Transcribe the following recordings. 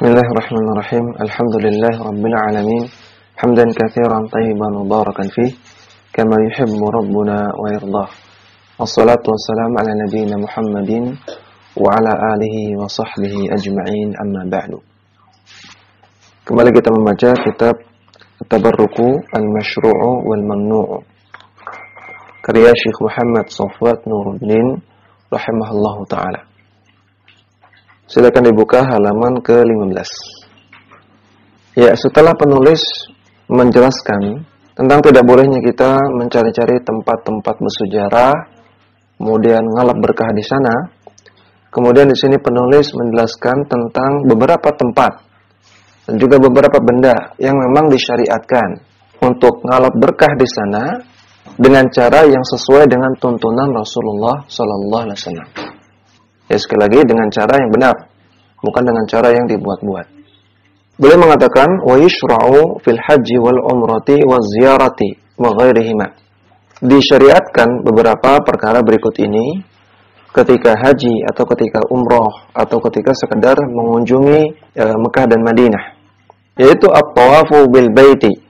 Bismillahirrahmanirrahim. Alhamdulillah rabbil alamin. Hamdan katsiran tayyiban mubarakan fih kama yuhibbu rabbuna wa yardah. Wassalatu wassalamu ala nabiyyina Muhammadin wa ala alihi wa sahbihi ajma'in, amma ba'du. Kembali kita membaca kitab Tabarruku Al-Mashru'u wal Mamnu'u karya Syekh Muhammad Shafwat Nuruddin rahimahullahu ta'ala. Silakan dibuka halaman ke-15. Ya, setelah penulis menjelaskan tentang tidak bolehnya kita mencari-cari tempat-tempat bersejarah, kemudian ngalap berkah di sana. Kemudian di sini penulis menjelaskan tentang beberapa tempat dan juga beberapa benda yang memang disyariatkan untuk ngalap berkah di sana dengan cara yang sesuai dengan tuntunan Rasulullah sallallahu alaihi wasallam. Ya, sekali lagi dengan cara yang benar, bukan dengan cara yang dibuat-buat. Beliau mengatakan wa yushra'u fil haji wal umrati waz ziyarati wa ghairihima. Disyariatkan beberapa perkara berikut ini ketika haji atau ketika umroh atau ketika sekedar mengunjungi Mekah dan Madinah, yaitu at-tawafu bil baiti,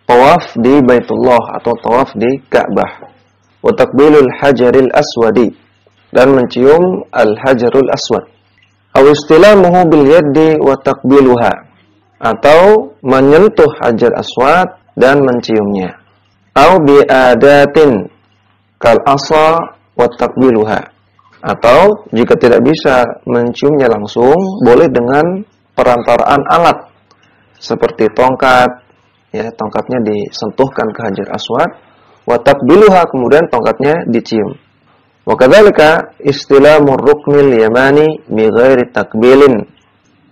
tawaf di Baitullah atau tawaf di Ka'bah, wa taqbilul hajaril aswadi, dan mencium al-hajarul aswad, aw istilamuhu bil yaddi wa taqbiluha, atau menyentuh hajar aswad dan menciumnya, aw bi adatin kal asa wa taqbiluha, atau jika tidak bisa menciumnya langsung, boleh dengan perantaraan alat seperti tongkat, ya, tongkatnya disentuhkan ke hajar aswad, wa taqbiluha, kemudian tongkatnya dicium. Wa kadzalika istilamur ruknil yamani bi ghairi takbilin.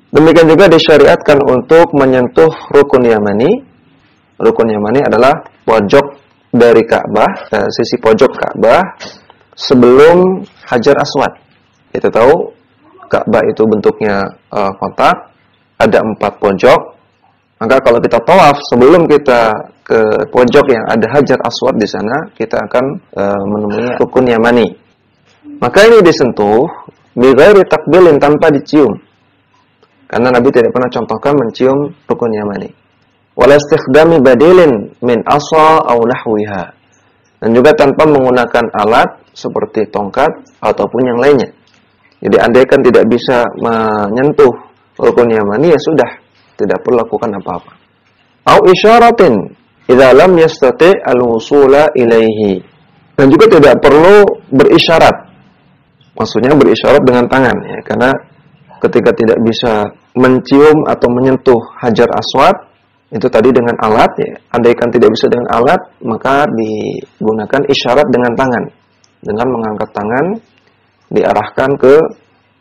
Demikian juga disyariatkan untuk menyentuh rukun yamani. Rukun yamani adalah pojok dari Ka'bah, sisi pojok Ka'bah sebelum hajar aswad. Kita tahu Ka'bah itu bentuknya kotak, ada 4 pojok. Maka kalau kita tawaf sebelum kita ke pojok yang ada hajar aswad di sana, kita akan menemui rukun yamani. Maka ini disentuh bi ghairi takbilin, tanpa dicium. Karena Nabi tidak pernah contohkan mencium rukun yamani. Wala istikhdami badilin min asa aw nahwiha. Dan juga tanpa menggunakan alat seperti tongkat ataupun yang lainnya. Jadi andaikan tidak bisa menyentuh rukun yamani, ya sudah, tidak perlu lakukan apa-apa. Aw isyaratin idza lam yastati' al-wusula ilaihi. Dan juga tidak perlu berisyarat. Maksudnya berisyarat dengan tangan, ya, karena ketika tidak bisa mencium atau menyentuh hajar aswad itu tadi dengan alat, ya, andaikan tidak bisa dengan alat, maka digunakan isyarat dengan tangan, dengan mengangkat tangan diarahkan ke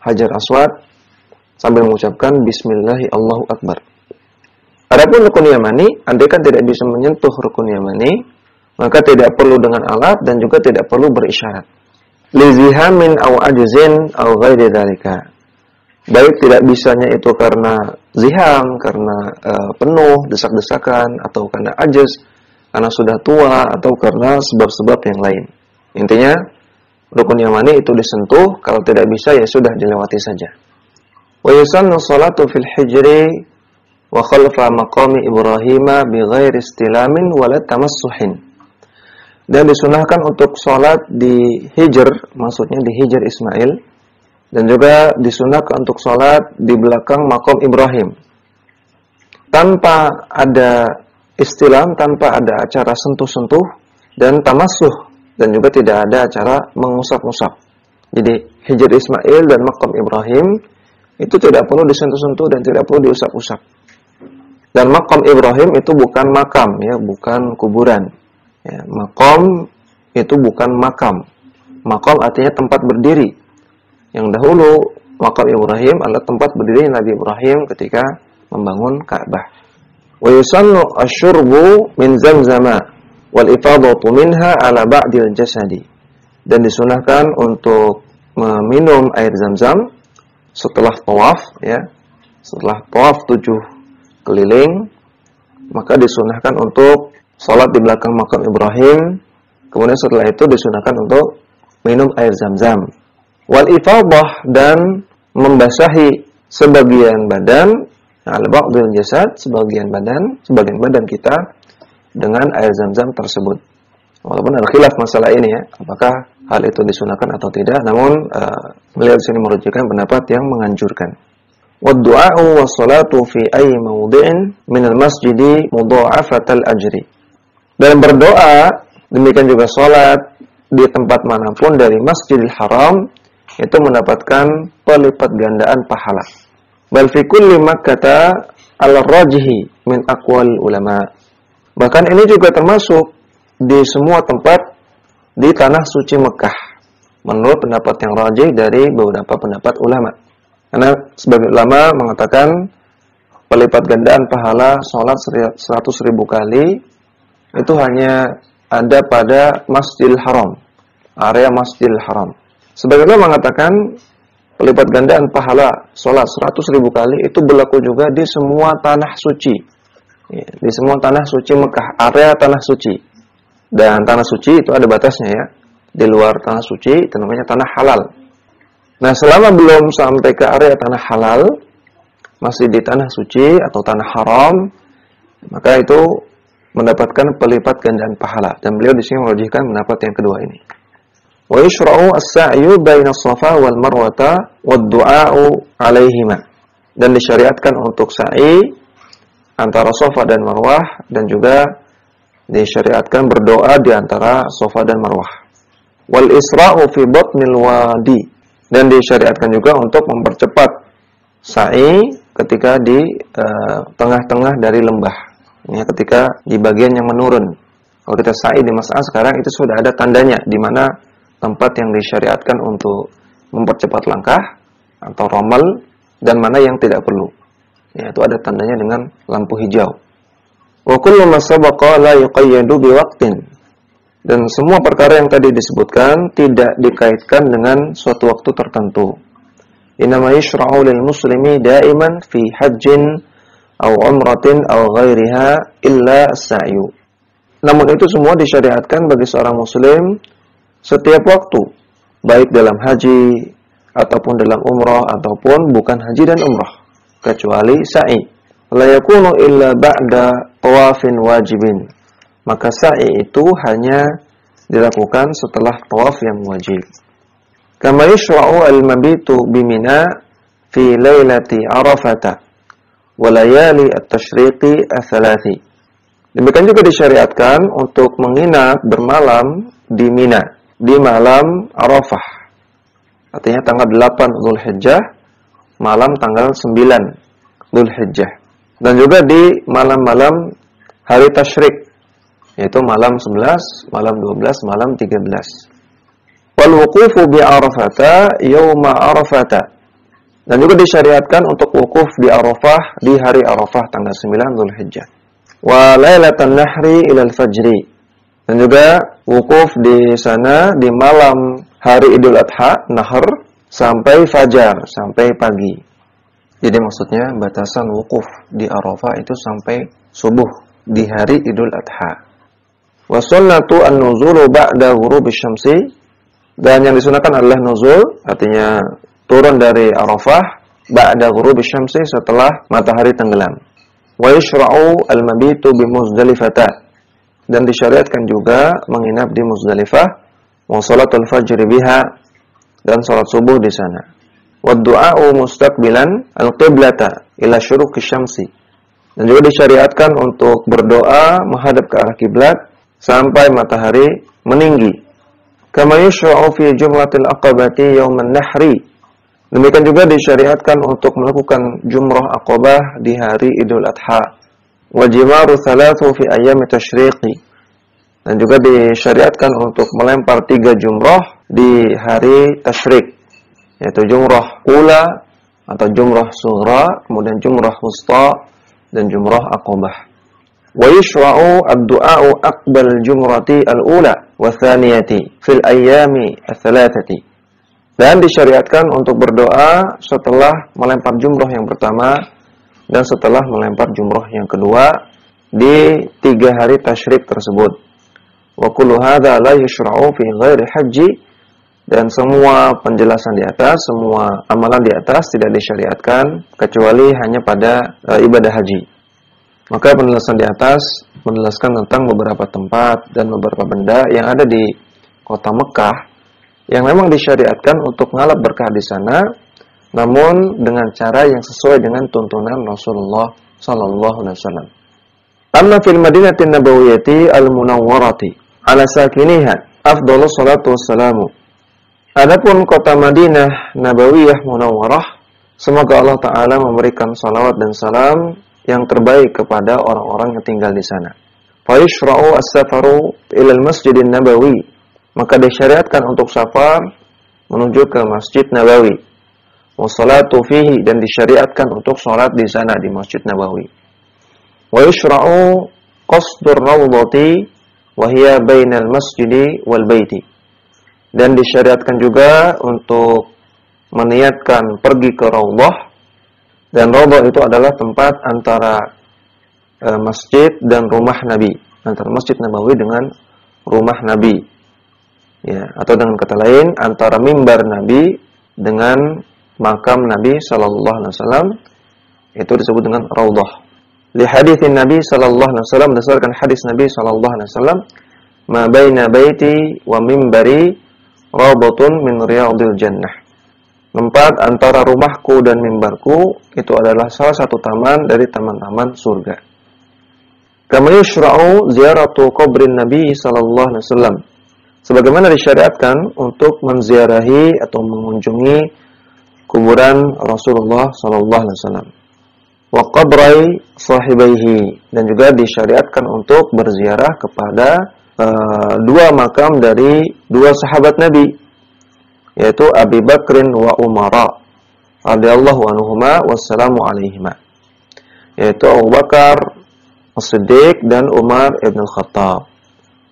hajar aswad sambil mengucapkan Bismillahi Allahu Akbar. Adapun rukun yamani, andaikan tidak bisa menyentuh rukun yamani, maka tidak perlu dengan alat dan juga tidak perlu berisyarat. Lizihamin aw ajzin aw ghairi dzalika. Baik tidak bisanya itu karena ziham, karena penuh, desak-desakan, atau karena ajaz, karena sudah tua, atau karena sebab-sebab yang lain. Intinya rukun yamani itu disentuh, kalau tidak bisa ya sudah dilewati saja. Wa yusannu salatu fil hijri wa khalfa maqami Ibrahim bi ghairi istilamin wala tamassuhin. Dan disunahkan untuk sholat di hijr, maksudnya di hijr Ismail, dan juga disunahkan untuk sholat di belakang makom Ibrahim tanpa ada istilam, tanpa ada acara sentuh-sentuh dan tamassuh, dan juga tidak ada acara mengusap-usap. Jadi hijr Ismail dan makom Ibrahim itu tidak perlu disentuh-sentuh dan tidak perlu diusap-usap. Dan makom Ibrahim itu bukan makam, ya, bukan kuburan. Ya, makom itu bukan makam. Makom artinya tempat berdiri. Yang dahulu makom Ibrahim adalah tempat berdiri Nabi Ibrahim ketika membangun Ka'bah. Wa yusannu asyurbu min zamzama wal ifadatu minha ala ba'dil jasadi. Dan disunahkan untuk meminum air Zam-Zam setelah tawaf, ya. Setelah tawaf 7 keliling, maka disunahkan untuk salat di belakang makam Ibrahim. Kemudian setelah itu disunahkan untuk minum air Zam-Zam. Wal ifadah, dan membasahi sebagian badan, ala ba'dil jasad, sebagian badan kita dengan air Zam-Zam tersebut. Walaupun ada khilaf masalah ini ya, apakah hal itu disunahkan atau tidak, namun beliau di sini merujukan pendapat yang menganjurkan. Wad-du'a'u was-salatu fi ayyi mawdi'in min al-masjidi mudha'afatal ajri. Dan berdoa, demikian juga salat di tempat manapun dari Masjidil Haram itu mendapatkan pelipat gandaan pahala. Bal fi kulli Makkah al-rajihi min aqwal ulama. Bahkan ini juga termasuk di semua tempat di tanah suci Mekah, menurut pendapat yang rajih dari beberapa pendapat ulama. Karena sebagian ulama mengatakan pelipat gandaan pahala sholat 100.000 kali itu hanya ada pada Masjidil Haram, area Masjidil Haram. Sebagian ulama mengatakan pelipat gandaan pahala sholat 100.000 kali itu berlaku juga di semua tanah suci, di semua tanah suci Mekah, area tanah suci. Dan tanah suci itu ada batasnya ya. Di luar tanah suci itu namanya tanah halal. Nah, selama belum sampai ke area tanah halal, masih di tanah suci atau tanah haram, maka itu mendapatkan pelipat gandaan pahala. Dan beliau di sini merujihkan pendapat yang kedua ini. Wa yushra'u as-sa'yu baina as-safa wal marwata wad-du'a'u 'alaihima. Dan disyariatkan untuk sa'i antara Safa dan Marwah, dan juga disyariatkan berdoa di antara Safa dan Marwah. Wal isra'u fi batnil wadi, dan disyariatkan juga untuk mempercepat sa'i ketika di tengah-tengah dari lembah. Ya, ketika di bagian yang menurun. Kalau kita sa'i di Mas'ah sekarang itu sudah ada tandanya di mana tempat yang disyariatkan untuk mempercepat langkah atau romal dan mana yang tidak perlu. Ya, itu ada tandanya dengan lampu hijau. Wa kullu ma sabaqa la yuqayyadu biwaqtin. Dan semua perkara yang tadi disebutkan tidak dikaitkan dengan suatu waktu tertentu. Innama yushra'u lil muslimi da'iman fi hajjin aw umratin aw ghairiha illa as-sa'yu. Namun itu semua disyariatkan bagi seorang muslim setiap waktu, baik dalam haji ataupun dalam umrah ataupun bukan haji dan umrah, kecuali sa'i. La yakunu illa ba'da tawafin wajibin. Maka sa'i itu hanya dilakukan setelah tawaf yang wajib. Kama yushra'u al-mabitu bimina fi lailati Arafata wa layali at-tashriqi ats-tsalathi. Demikian juga disyariatkan untuk menginap bermalam di Mina di malam Arafah. Artinya tanggal 8 Dzulhijjah, malam tanggal 9 Dzulhijjah. Dan juga di malam-malam hari tasyrik, yaitu malam 11, malam 12, malam 13. Wal wuqufu bi Arafata yauma Arafata. Dan juga disyariatkan untuk wukuf di Arafah di hari Arafah tanggal 9 Dzulhijjah. Wa lailatan nahri ilal fajri. Dan juga wukuf di sana di malam hari Idul Adha, Nahr, sampai fajar, sampai pagi. Jadi maksudnya batasan wukuf di Arafah itu sampai subuh di hari Idul Adha. Wa sunnatu an-nuzulu ba'da ghurubi syamsi. Dan yang disunahkan adalah nuzul, artinya turun dari Arafah ba'da ghurubi syamsi, setelah matahari tenggelam. Wa yushra'u al-mabitu bi Muzdalifah. Dan disyariatkan juga menginap di Muzdalifah, wa salatul fajr biha, dan salat subuh di sana. Wa du'a'u mustaqbilan al-qiblata ila syuruqi syamsi. Dan juga disyariatkan untuk berdoa menghadap ke arah kiblat sampai matahari meninggi. Kama yushra'u fi jumratil aqabati yauman nahri. Demikian juga disyariatkan untuk melakukan jumrah aqabah di hari Idul Adha. Wa jimaru thalathu fi ayyami tasyriqi. Dan juga disyariatkan untuk melempar 3 jumrah di hari tasyrik, yaitu jumrah ula atau jumrah sughra, kemudian jumrah wusta dan jumrah aqabah. Wa yushra'u ad-du'a'u aqbal jumrati al-ula wa thaniyati fil ayyami ats-tsalatsati. Dan disyariatkan untuk berdoa setelah melempar jumrah yang pertama dan setelah melempar jumrah yang kedua di 3 hari tasyrik tersebut. Wa kullu hadza la yushra'u fi ghairi haji Dan semua penjelasan di atas, semua amalan di atas tidak disyariatkan kecuali hanya pada ibadah haji. Maka penjelasan di atas menjelaskan tentang beberapa tempat dan beberapa benda yang ada di kota Mekah yang memang disyariatkan untuk ngalap berkah di sana, namun dengan cara yang sesuai dengan tuntunan Rasulullah sallallahu alaihi wasallam. Amma fil Madinatin Nabawiyyati al-Munawwarati ala sakiniha afdhalus salatu wassalamu. Adapun kota Madinah Nabawiyah Munawwarah, semoga Allah Ta'ala memberikan salawat dan salam yang terbaik kepada orang-orang yang tinggal di sana. Fa yushra'u as-safaru ila al-Masjidin Nabawi, maka disyariatkan untuk safar menuju ke Masjid Nabawi. Wa salatu fihi, dan disyariatkan untuk salat di sana di Masjid Nabawi. Wa yushra'u qasdur rawdati wa hiya bainal masjidi wal baiti. Dan disyariatkan juga untuk meniatkan pergi ke Raudhah, dan Raudhah itu adalah tempat antara masjid dan rumah Nabi, antara Masjid Nabawi dengan rumah Nabi, ya, atau dengan kata lain antara mimbar Nabi dengan makam Nabi sallallahu alaihi wasallam, itu disebut dengan Raudhah. Li haditsin Nabi sallallahu alaihi wasallam, berdasarkan hadis Nabi sallallahu alaihi wasallam, ma baina baiti wa mimbari Rawdatun min riyadil jannah. Tempat antara rumahku dan mimbarku itu adalah salah satu taman dari taman-taman surga. Kama yushra'u ziyaratu qabrin Nabi sallallahu alaihi wasallam. Sebagaimana disyariatkan untuk menziarahi atau mengunjungi kuburan Rasulullah sallallahu alaihi wasallam. Wa qabrai sahibaihi, dan juga disyariatkan untuk berziarah kepada dua makam dari dua sahabat Nabi, yaitu Abi Bakrin wa Umara radhiyallahu anhuma wassalamu alaihima, yaitu Abu Bakar As-Siddiq dan Umar ibn Al-Khattab.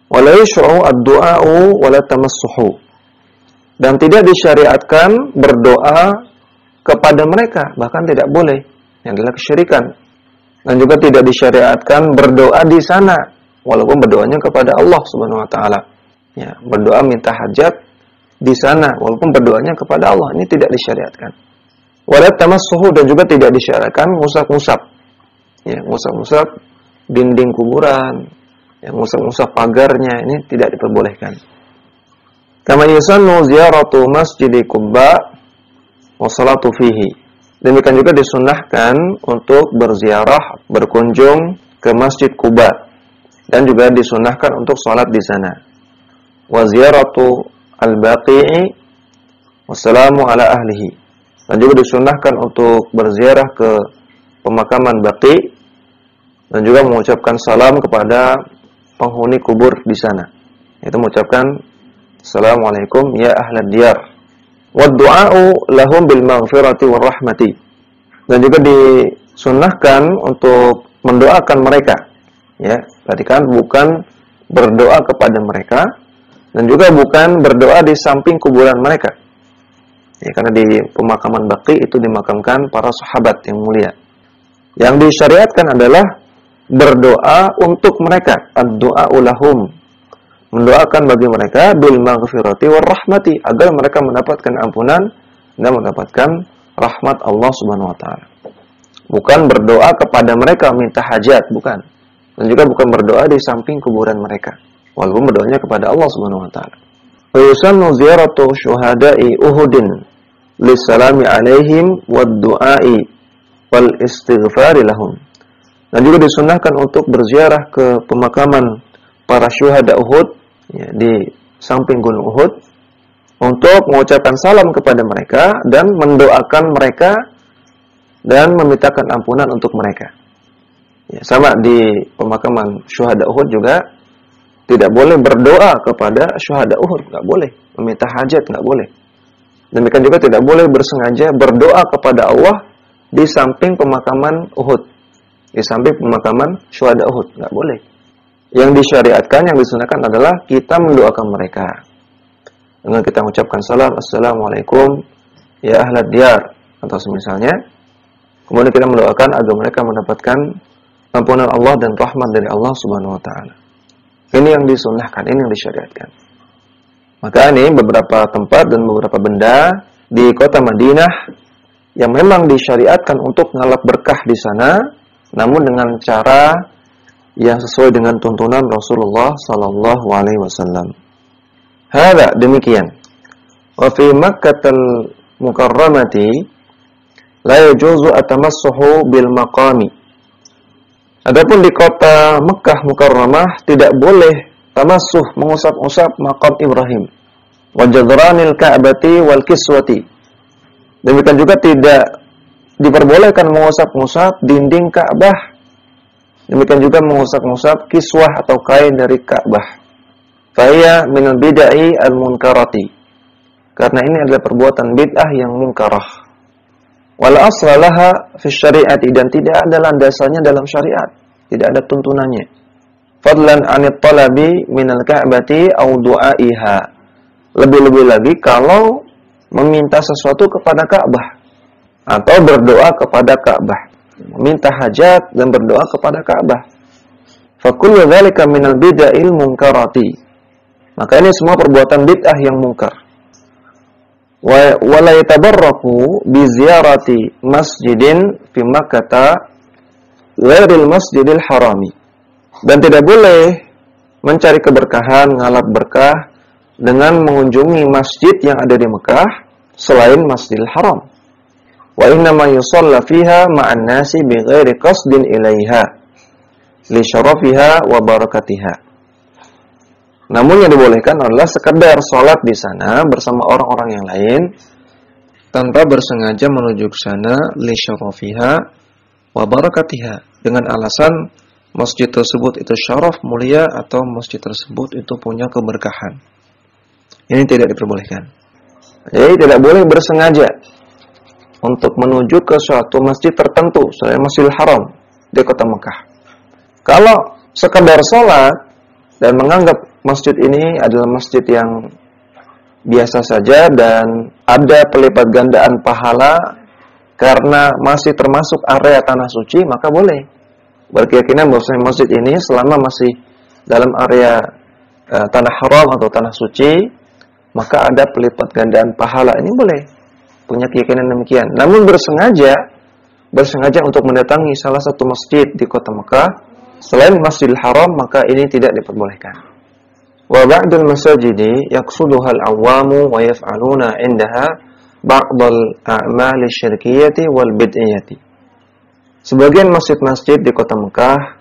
Wa la yushra'u ad-du'a'u wa la tamassuhu, dan tidak disyariatkan berdoa kepada mereka, bahkan tidak boleh, yang adalah kesyirikan. Dan juga tidak disyariatkan berdoa di sana, walaupun berdoanya kepada Allah Subhanahu wa taala. Ya, berdoa minta hajat di sana walaupun berdoanya kepada Allah, ini tidak disyariatkan. Wala tamassuhu, dan juga tidak disyariatkan ngusap-ngusap. Ya, ngusap-ngusap dinding kuburan, yang ngusap-ngusap pagarnya, ini tidak diperbolehkan. Kama yusannu ziyaratu Masjid Quba wa salatu fihi. Demikian juga disunnahkan untuk berziarah, berkunjung ke Masjid Quba, dan juga disunahkan untuk salat di sana. Wa ziyaratu al-Baqi'i wassalamu ala ahlihi. Dan juga disunahkan untuk berziarah ke pemakaman Baqi, dan juga mengucapkan salam kepada penghuni kubur di sana. Itu mengucapkan assalamualaikum ya ahlad diyar. Wa du'a'u lahum bil maghfirati war rahmati. Dan juga disunahkan untuk mendoakan mereka. Ya, perhatikan, bukan berdoa kepada mereka, dan juga bukan berdoa di samping kuburan mereka. Ya, karena di pemakaman Baqi itu dimakamkan para sahabat yang mulia. Yang disyariatkan adalah berdoa untuk mereka, ad-du'a'u lahum, mendoakan bagi mereka bil maghfirati war rahmati, agar mereka mendapatkan ampunan dan mendapatkan rahmat Allah Subhanahu wa taala. Bukan berdoa kepada mereka minta hajat, bukan. Dan juga bukan berdoa di samping kuburan mereka, walaupun berdoanya kepada Allah Subhanahu wa taala. Wa yusannu ziyaratu syuhada'i Uhudin lissalami alaihim wad-du'a'i wal istighfari lahum. Dan juga disunahkan untuk berziarah ke pemakaman para syuhada Uhud, ya, di samping gunung Uhud, untuk mengucapkan salam kepada mereka dan mendoakan mereka dan memintakan ampunan untuk mereka. Ya, sama di pemakaman syuhada Uhud juga tidak boleh berdoa kepada syuhada Uhud, nggak boleh. Meminta hajat nggak boleh. Demikian juga tidak boleh bersengaja berdoa kepada Allah di samping pemakaman Uhud, di samping pemakaman syuhada Uhud, nggak boleh. Yang disyariatkan, yang disunahkan adalah kita mendoakan mereka dengan kita mengucapkan salam, assalamualaikum ya ahlad diyar, atau semisalnya. Kemudian kita mendoakan agar mereka mendapatkan ampunan Allah dan rahmat dari Allah Subhanahu wa taala. Ini yang disunahkan, ini yang disyariatkan. Maka ini beberapa tempat dan beberapa benda di kota Madinah yang memang disyariatkan untuk ngalap berkah di sana, namun dengan cara yang sesuai dengan tuntunan Rasulullah sallallahu alaihi wasallam. Hada demikian. Wa fi Makkahul Mukarramati la yajuzu atamassuhu bil maqami. Adapun di kota Mekkah Mukarramah tidak boleh tamassuh, mengusap-usap maqam Ibrahim. Wa jadranil Ka'bati wal kiswati. Demikian juga tidak diperbolehkan mengusap-usap dinding Ka'bah. Demikian juga mengusap-usap kiswah atau kain dari Ka'bah. Faya minal bid'ai al-munkarati. Karena ini adalah perbuatan bid'ah yang munkarah. Wal asla laha fi syari'ati, dan tidak ada landasannya dalam syariat, tidak ada tuntunannya. Fadlan 'anit talabi minal Ka'bati aw du'aiha. Lebih-lebih lagi kalau meminta sesuatu kepada Ka'bah atau berdoa kepada Ka'bah, meminta hajat dan berdoa kepada Ka'bah. Fa kullu dzalika minal bid'il munkarati. Maka ini semua perbuatan bid'ah yang mungkar. Wa la yatabarraku bi ziyarati masjidin fi Makkah ghairil masjidil harami. Dan tidak boleh mencari keberkahan, ngalap berkah dengan mengunjungi masjid yang ada di Mekah selain Masjidil Haram. Wa inna ma yusalla fiha ma'an nasi bi ghairi qasdin ilaiha li syarafiha wa barakatiha. Namun yang dibolehkan adalah sekedar sholat di sana bersama orang-orang yang lain tanpa bersengaja menuju ke sana li syarafiha wa barakatiha, dengan alasan masjid tersebut itu syaraf, mulia, atau masjid tersebut itu punya keberkahan. Ini tidak diperbolehkan. Jadi tidak boleh bersengaja untuk menuju ke suatu masjid tertentu selain Masjidil Haram di kota Mekah. Kalau sekedar sholat dan menganggap masjid ini adalah masjid yang biasa saja dan ada pelipat gandaan pahala karena masih termasuk area tanah suci, maka boleh berkeyakinan bahwa masjid ini selama masih dalam area tanah haram atau tanah suci, maka ada pelipat gandaan pahala. Ini boleh punya keyakinan demikian. Namun bersengaja untuk mendatangi salah satu masjid di kota Mekah selain Masjidil Haram, maka ini tidak diperbolehkan. Wa ba'dul masajidi yaqsuduha al-awwamu wa yaf'aluna 'indaha ba'dal a'mali syirkiyyati wal bid'iyyati. Sebagian masjid-masjid di kota Mekah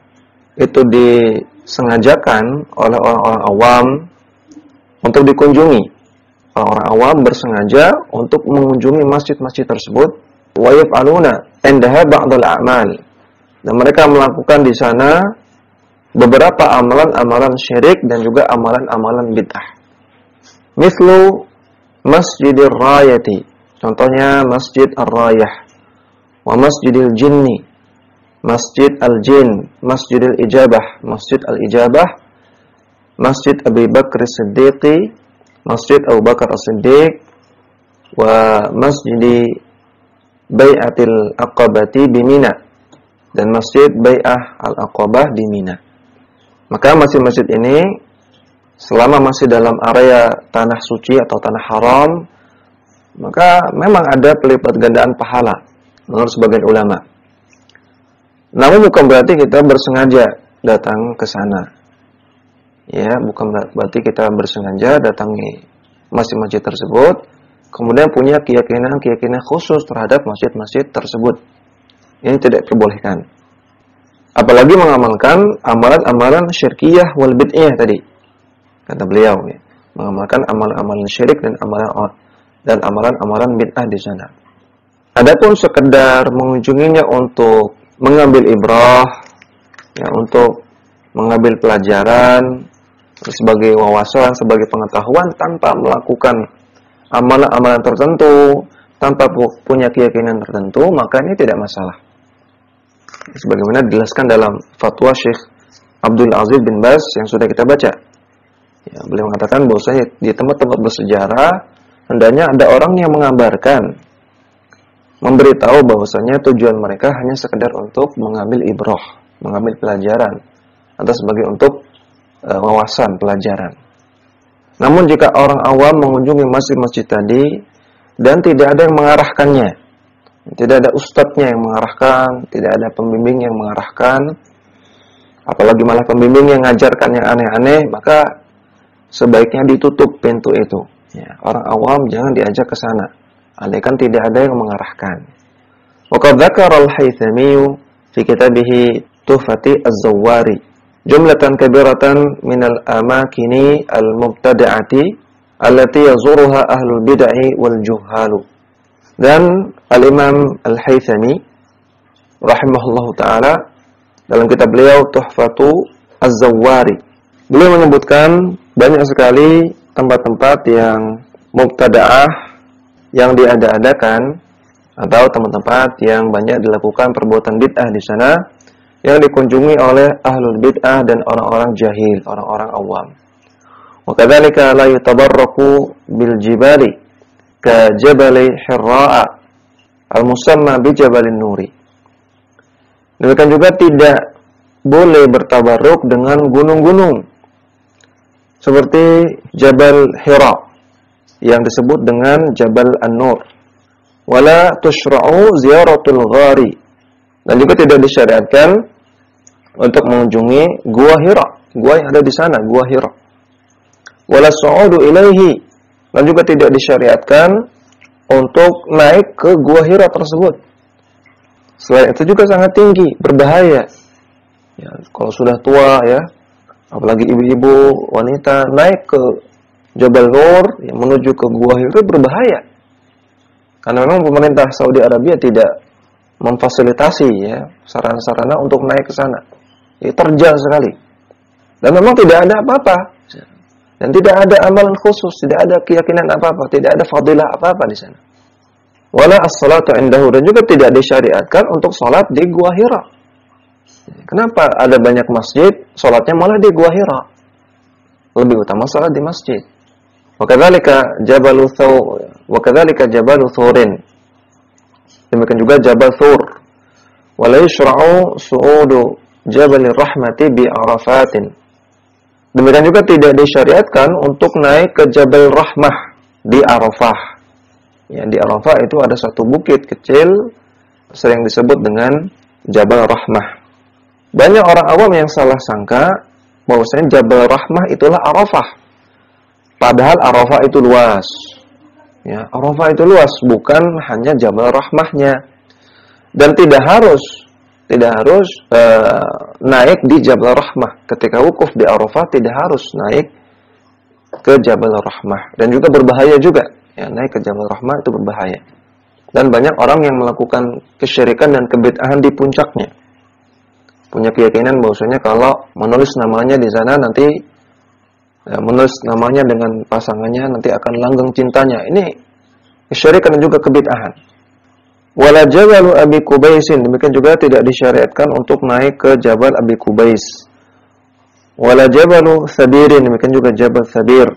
itu disengajakan oleh orang-orang awam untuk dikunjungi. Orang-orang awam bersengaja untuk mengunjungi masjid-masjid tersebut. Wa yaf'aluna 'indaha ba'dal a'mal. Dan mereka melakukan di sana beberapa amalan-amalan syirik dan juga amalan-amalan bid'ah. Mislu Masjidir Rayati, contohnya Masjid Ar-Rayah, wa Masjidil Jinni, Masjid Al-Jin, Masjidil Ijabah, Masjid Al-Ijabah, Masjid Abi Bakr As-Siddiqi, Masjid Abu Bakar As-Siddiq, wa Masjid Bai'atil Aqabati di Mina, dan Masjid Bai'ah Al-Aqabah di Mina. Maka masjid-masjid ini selama masih dalam area tanah suci atau tanah haram, maka memang ada pelipat gandaan pahala menurut sebagian ulama. Namun bukan berarti kita bersengaja datang ke sana. Ya, bukan berarti kita bersengaja datangi masjid-masjid tersebut kemudian punya keyakinan khusus terhadap masjid-masjid tersebut. Ini tidak diperbolehkan. Apalagi mengamalkan amalan-amalan syirkiyah wal bid'iyah tadi. Kata beliau, ya, mengamalkan amalan-amalan syirik dan amalan-amalan bid'ah di sana. Adapun sekedar mengunjunginya untuk mengambil ibrah, ya, untuk mengambil pelajaran sebagai wawasan, sebagai pengetahuan tanpa melakukan amalan-amalan tertentu, tanpa punya keyakinan tertentu, maka ini tidak masalah. Sebagaimana dijelaskan dalam fatwa Syekh Abdul Aziz bin Baz yang sudah kita baca. Ya, beliau mengatakan bahwasanya di tempat-tempat bersejarah hendaknya ada orang yang mengabarkan, memberitahu bahwasanya tujuan mereka hanya sekedar untuk mengambil ibrah, mengambil pelajaran, atau sebagai untuk wawasan pelajaran. Namun jika orang awam mengunjungi masjid-masjid tadi dan tidak ada yang mengarahkannya, tidak ada ustadznya yang mengarahkan, tidak ada pembimbing yang mengarahkan, apalagi malah pembimbing yang ngajarkan yang aneh-aneh, maka sebaiknya ditutup pintu itu. Ya, orang awam jangan diajak ke sana, andaikan tidak ada yang mengarahkan. Waqad dzakara al-Haythami fi kitabih Tuhfati Az-Zawwari jumlatan kabiratan minal amakini al-mubtada'ati allati yazuruha ahlul bid'ah wal juhalu. Dan al-Imam Al-Haythami rahimahullahu taala dalam kitab beliau Tuhfatu Az-Zawwari, beliau menyebutkan banyak sekali tempat-tempat yang mubtada'ah, yang diada-adakan, atau tempat-tempat yang banyak dilakukan perbuatan bid'ah di sana, yang dikunjungi oleh ahlul bid'ah dan orang-orang jahil, orang-orang awam. Wa kadzalika la yutabarraku bil jibali ka jabali Hirra'a al-musamma bi Jabalin Nuri. Demikian juga tidak boleh bertabarruk dengan gunung-gunung seperti Jabal Hira yang disebut dengan Jabal An-Nur. Wala tushra'u ziyaratul ghari, dan juga tidak disyariatkan untuk mengunjungi Gua Hira, gua yang ada di sana, Gua Hira. Wala su'udu ilaihi, dan juga tidak disyariatkan untuk naik ke Gua Hira tersebut. Selain itu juga sangat tinggi, berbahaya. Ya, kalau sudah tua ya, apalagi ibu-ibu, wanita naik ke Jabal Nur yang menuju ke Gua Hira berbahaya. Karena memang pemerintah Saudi Arabia tidak memfasilitasi ya sarana-sarana untuk naik ke sana. Itu terjal sekali. Dan memang tidak ada apa-apa. Dan tidak ada amalan khusus, tidak ada keyakinan apa-apa, tidak ada fadilah apa-apa di sana. Wala as-salatu indahu, dan juga tidak disyariatkan untuk salat di Gua Hira. Kenapa ada banyak masjid, salatnya malah di Gua Hira? Lebih utama salat di masjid. Wa kadzalika Jabalu Thurin. Demikian juga Jabal Thur. Wa la yushra'u su'udu Jabalir Rahmati bi Arafatin. Demikian juga tidak disyariatkan untuk naik ke Jabal Rahmah di Arafah. Ya, di Arafah itu ada satu bukit kecil sering disebut dengan Jabal Rahmah. Banyak orang awam yang salah sangka bahwasanya Jabal Rahmah itulah Arafah. Padahal Arafah itu luas. Ya, Arafah itu luas, bukan hanya Jabal Rahmahnya. Dan tidak harus naik di Jabal Rahmah. Ketika wukuf di Arafah tidak harus naik ke Jabal Rahmah. Dan juga berbahaya juga. Ya, naik ke Jabal Rahmah itu berbahaya. Dan banyak orang yang melakukan kesyirikan dan kebid'ahan di puncaknya. Punya keyakinan bahwasanya kalau menulis namanya di sana nanti menulis namanya dengan pasangannya nanti akan langgeng cintanya. Ini kesyirikan dan juga kebid'ahan. Wala Jabalu Abi Qubaisin, demikian juga tidak disyariatkan untuk naik ke Jabal Abi Qubais. Wala Jabalu Sabirin, demikian juga Jabal Sabir.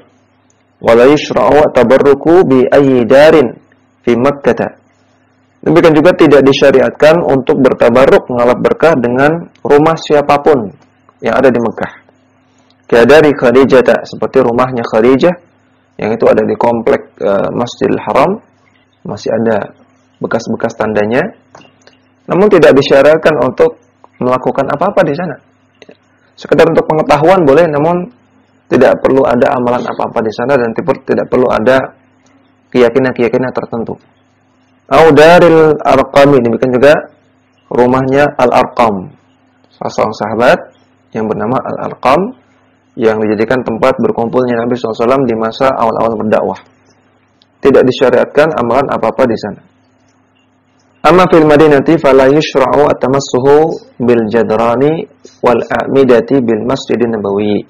Wala yushra'u tabarruku bi ayyi darin fi Makkah. Demikian juga tidak disyariatkan untuk bertabarruk mengalap berkah dengan rumah siapapun yang ada di Mekah. Kayak dari Khadijah, seperti rumahnya Khadijah yang itu ada di komplek Masjidil Haram, masih ada bekas-bekas tandanya. Namun tidak disyariatkan untuk melakukan apa-apa di sana. Sekedar untuk pengetahuan boleh, namun tidak perlu ada amalan apa-apa di sana dan tidak perlu ada keyakinan-keyakinan tertentu. Audaril Arqami, demikian juga rumahnya Al-Arqam, salah seorang sahabat yang bernama Al-Arqam, yang dijadikan tempat berkumpulnya Nabi SAW di masa awal-awal berdakwah. Tidak disyariatkan amalan apa-apa di sana. Amma fil Madinati fala yushra'u at-tamassuhu bil jadrani wal a'midati bil Masjidin Nabawi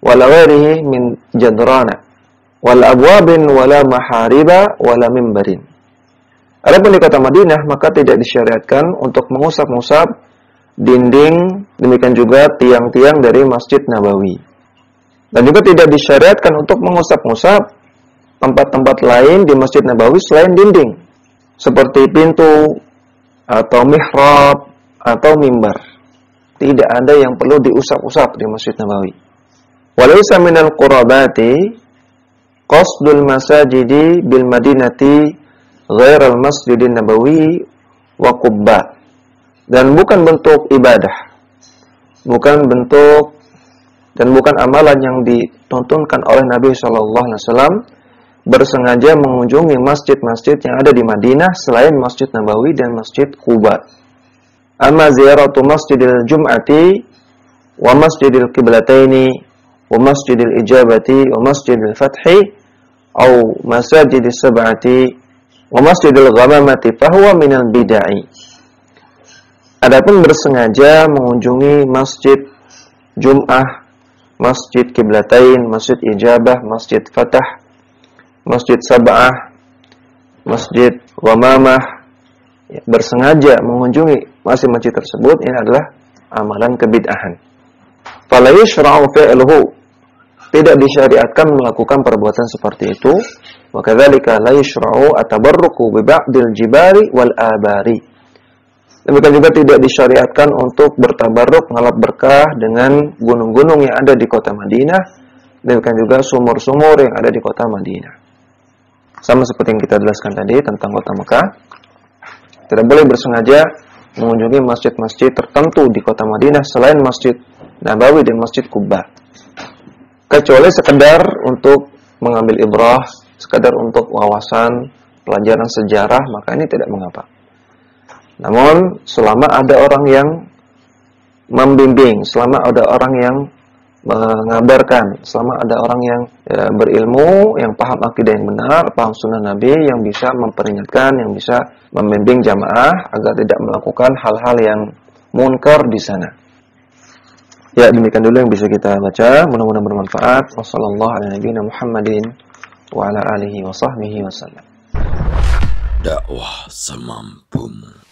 wala ghairihi min jadrana wal abwabin wala mahariba wala mimbarin. Adapun di kota Madinah maka tidak disyariatkan untuk mengusap-ngusap dinding, demikian juga tiang-tiang dari Masjid Nabawi. Dan juga tidak disyariatkan untuk mengusap-ngusap tempat-tempat lain di Masjid Nabawi selain dinding, seperti pintu, atau mihrab, atau mimbar. Tidak ada yang perlu diusap-usap di Masjid Nabawi. Walaysa minal qurabati qasdul masajidi bil madinati ghairal masjidin nabawi wa qubba. Dan bukan bentuk ibadah, bukan bentuk dan bukan amalan yang dituntunkan oleh Nabi SAW bersengaja mengunjungi masjid-masjid yang ada di Madinah selain Masjid Nabawi dan Masjid Quba. Amma ziyaratu masjidil jum'ati wa masjidil qiblataini wa masjidil ijabati wa masjidil fathi au masajidis sab'ati wa masjidil ghamamati fahuwa minal bid'ah. Adapun bersengaja mengunjungi masjid Jum'ah, masjid Qiblatain, masjid Ijabah, masjid Fatah, masjid Sab'ah, masjid Ghamamah, bersengaja mengunjungi masjid-masjid tersebut, ini adalah amalan kebid'ahan. Fala yushra'u fi'luhu, tidak disyariatkan melakukan perbuatan seperti itu. Wa kadzalika la yushra'u atabarruku bi ba'dil jibari wal abari. Demikian juga tidak disyariatkan untuk bertabarruk, ngalap berkah dengan gunung-gunung yang ada di kota Madinah. Demikian juga sumur-sumur yang ada di kota Madinah. Sama seperti yang kita jelaskan tadi tentang kota Mekah. Tidak boleh bersengaja mengunjungi masjid-masjid tertentu di kota Madinah selain Masjid Nabawi dan Masjid Quba. Kecuali sekedar untuk mengambil ibrah, sekedar untuk wawasan, pelajaran sejarah, maka ini tidak mengapa. Namun selama ada orang yang membimbing, selama ada orang yang mengabarkan, selama ada orang yang berilmu, yang paham akidah yang benar, paham sunnah Nabi, yang bisa memperingatkan, yang bisa membimbing jamaah agar tidak melakukan hal-hal yang munkar di sana. Ya, demikian dulu yang bisa kita baca. Mudah-mudahan bermanfaat. Wassalamualaikum warahmatullahi wabarakatuh. Dakwah semampumu.